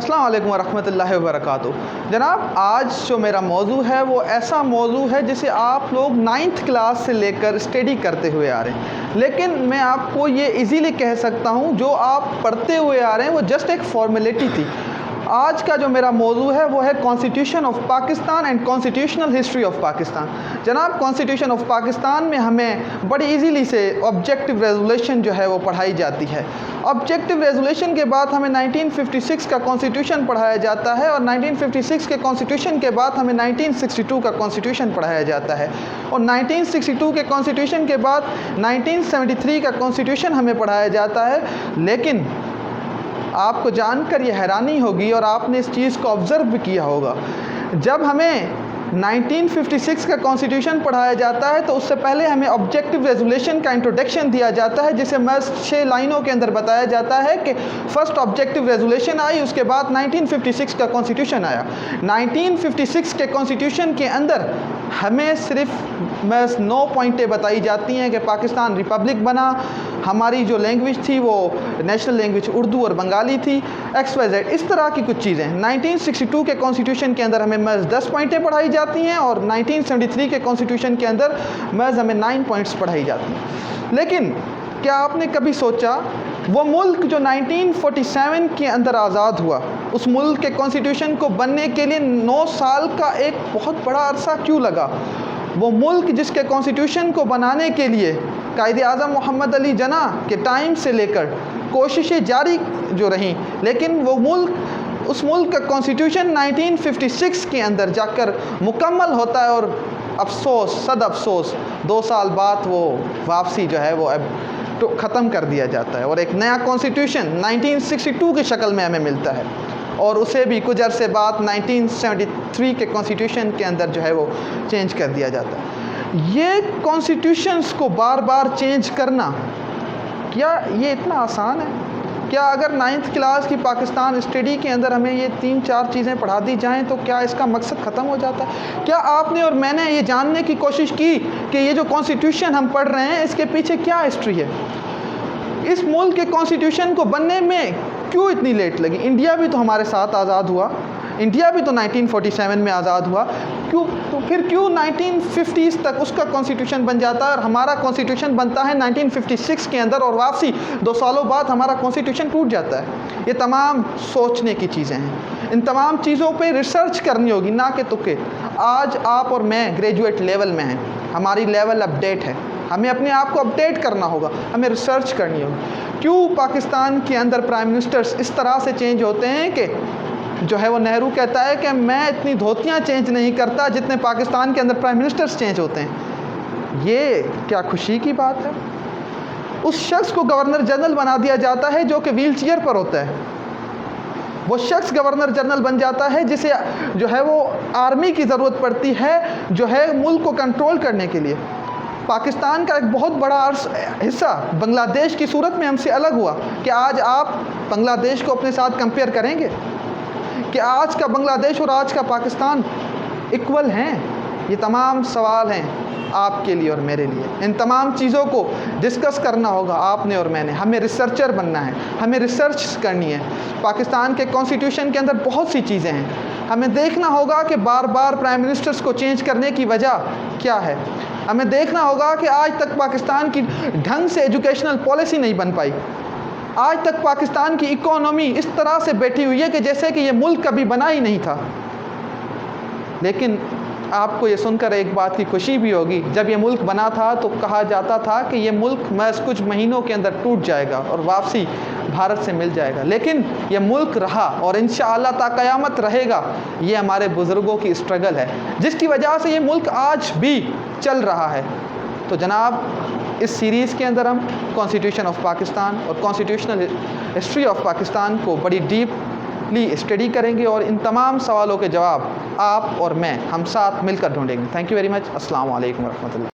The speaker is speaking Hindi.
अस्सलाम वालेकुम वरहमतुल्लाहि वबरकातुहू। जनाब, आज जो मेरा मौजू है वो ऐसा मौजू है जिसे आप लोग 9th क्लास से लेकर स्टडी करते हुए आ रहे हैं, लेकिन मैं आपको ये इजीली कह सकता हूँ जो आप पढ़ते हुए आ रहे हैं वो जस्ट एक फॉर्मेलिटी थी। आज का जो मेरा मौजू है वो है constitution of Pakistan and constitutional history of Pakistan. जनाब, कॉन्स्टिट्यूशन ऑफ पाकिस्तान में हमें बड़ी इजीली से ऑब्जेक्टिव रेजोल्यूशन जो है वो पढ़ाई जाती है। ऑब्जेक्टिव रेजोल्यूशन के बाद हमें 1956 का कॉन्स्टिट्यूशन पढ़ाया जाता है और 1956 के कॉन्स्टिट्यूशन के बाद हमें 1962 का कॉन्स्टिट्यूशन पढ़ाया जाता है और 1962 के कॉन्स्टिट्यूशन के बाद 1973 का कॉन्स्टिट्यूशन हमें पढ़ाया जाता है। लेकिन आपको जानकर ये हैरानी होगी और आपने इस चीज़ को ऑब्ज़र्व भी किया होगा, जब हमें 1956 का कॉन्स्टिट्यूशन पढ़ाया जाता है तो उससे पहले हमें ऑब्जेक्टिव रेजोल्यूशन का इंट्रोडक्शन दिया जाता है, जिसे मैं 6 लाइनों के अंदर बताया जाता है कि फर्स्ट ऑब्जेक्टिव रेजोल्यूशन आई, उसके बाद 1956 का कॉन्स्टिट्यूशन आया। 1956 के कॉन्स्टिट्यूशन के अंदर हमें सिर्फ 9 पॉइंटें बताई जाती हैं कि पाकिस्तान रिपब्लिक बना, हमारी जो लैंग्वेज थी वो नेशनल लैंग्वेज उर्दू और बंगाली थी, XYZ, इस तरह की कुछ चीज़ें। 1962 के कॉन्स्टिट्यूशन के अंदर हमें महज 10 पॉइंटें पढ़ाई जाती हैं और 1973 के कॉन्स्टिट्यूशन के अंदर महज हमें 9 पॉइंट्स पढ़ाई जाती हैं। लेकिन क्या आपने कभी सोचा वो मुल्क जो 1947 के अंदर आज़ाद हुआ, उस मुल्क के कॉन्स्टिट्यूशन को बनने के लिए 9 साल का एक बहुत बड़ा अरसा क्यों लगा? वो मुल्क जिसके कॉन्स्टिट्यूशन को बनाने के लिए कायद-ए-आज़म मोहम्मद अली जना के टाइम से लेकर कोशिशें जारी जो रहीं, लेकिन वो मुल्क, उस मुल्क का कॉन्स्टिट्यूशन 1956 के अंदर जाकर मुकम्मल होता है और अफसोस, सद अफसोस 2 साल बाद वो वापसी जो है वो अब तो ख़त्म कर दिया जाता है और एक नया कॉन्स्टिट्यूशन 1962 की शक्ल में हमें मिलता है और उसे भी कुछ अरसे बाद 1973 के कॉन्स्टिट्यूशन के अंदर जो है वो चेंज कर दिया जाता है। ये कॉन्स्टिट्यूशंस को बार बार चेंज करना, क्या ये इतना आसान है? क्या अगर 9th क्लास की पाकिस्तान स्टडी के अंदर हमें ये 3-4 चीज़ें पढ़ा दी जाएं तो क्या इसका मकसद ख़त्म हो जाता है? क्या आपने और मैंने ये जानने की कोशिश की कि ये जो कॉन्स्टिट्यूशन हम पढ़ रहे हैं इसके पीछे क्या हिस्ट्री है? इस मुल्क के कॉन्स्टिट्यूशन को बनने में क्यों इतनी लेट लगी? इंडिया भी तो हमारे साथ आज़ाद हुआ, इंडिया भी तो 1947 में आज़ाद हुआ, क्यों तो फिर क्यों 1950s तक उसका कॉन्स्टिट्यूशन बन जाता है और हमारा कॉन्स्टिट्यूशन बनता है 1956 के अंदर और वापसी 2 सालों बाद हमारा कॉन्स्टिट्यूशन टूट जाता है? ये तमाम सोचने की चीज़ें हैं, इन तमाम चीज़ों पे रिसर्च करनी होगी, ना कि तुक्के। आज आप और मैं ग्रेजुएट लेवल में हैं, हमारी लेवल अपडेट है, हमें अपने आप को अपडेट करना होगा, हमें रिसर्च करनी होगी। क्यों पाकिस्तान के अंदर प्राइम मिनिस्टर्स इस तरह से चेंज होते हैं कि जो है वो नेहरू कहता है कि मैं इतनी धोतियाँ चेंज नहीं करता जितने पाकिस्तान के अंदर प्राइम मिनिस्टर्स चेंज होते हैं। ये क्या खुशी की बात है? उस शख्स को गवर्नर जनरल बना दिया जाता है जो कि व्हील चेयर पर होता है, वो शख्स गवर्नर जनरल बन जाता है जिसे जो है वो आर्मी की ज़रूरत पड़ती है जो है मुल्क को कंट्रोल करने के लिए। पाकिस्तान का एक बहुत बड़ा हिस्सा बांग्लादेश की सूरत में हमसे अलग हुआ। क्या आज आप बांग्लादेश को अपने साथ कंपेयर करेंगे? क्या आज का बांग्लादेश और आज का पाकिस्तान इक्वल हैं? ये तमाम सवाल हैं आपके लिए और मेरे लिए। इन तमाम चीज़ों को डिस्कस करना होगा आपने और मैंने। हमें रिसर्चर बनना है, हमें रिसर्च करनी है। पाकिस्तान के कॉन्स्टिट्यूशन के अंदर बहुत सी चीज़ें हैं, हमें देखना होगा कि बार बार प्राइम मिनिस्टर्स को चेंज करने की वजह क्या है। हमें देखना होगा कि आज तक पाकिस्तान की ढंग से एजुकेशनल पॉलिसी नहीं बन पाई, आज तक पाकिस्तान की इकोनॉमी इस तरह से बैठी हुई है कि जैसे कि ये मुल्क कभी बना ही नहीं था। लेकिन आपको ये सुनकर एक बात की खुशी भी होगी, जब ये मुल्क बना था तो कहा जाता था कि ये मुल्क महज कुछ महीनों के अंदर टूट जाएगा और वापसी भारत से मिल जाएगा, लेकिन ये मुल्क रहा और इंशाअल्लाह ता क़यामत रहेगा। ये हमारे बुज़ुर्गों की स्ट्रगल है जिसकी वजह से ये मुल्क आज भी चल रहा है। तो जनाब, इस सीरीज़ के अंदर हम कॉन्स्टिट्यूशन ऑफ पाकिस्तान और कॉन्स्टिट्यूशनल हिस्ट्री ऑफ पाकिस्तान को बड़ी डीपली स्टडी करेंगे और इन तमाम सवालों के जवाब आप और मैं हम साथ मिलकर ढूंढेंगे। Thank you very much. अस्सलाम वालेकुम वरहमतुल्लाह।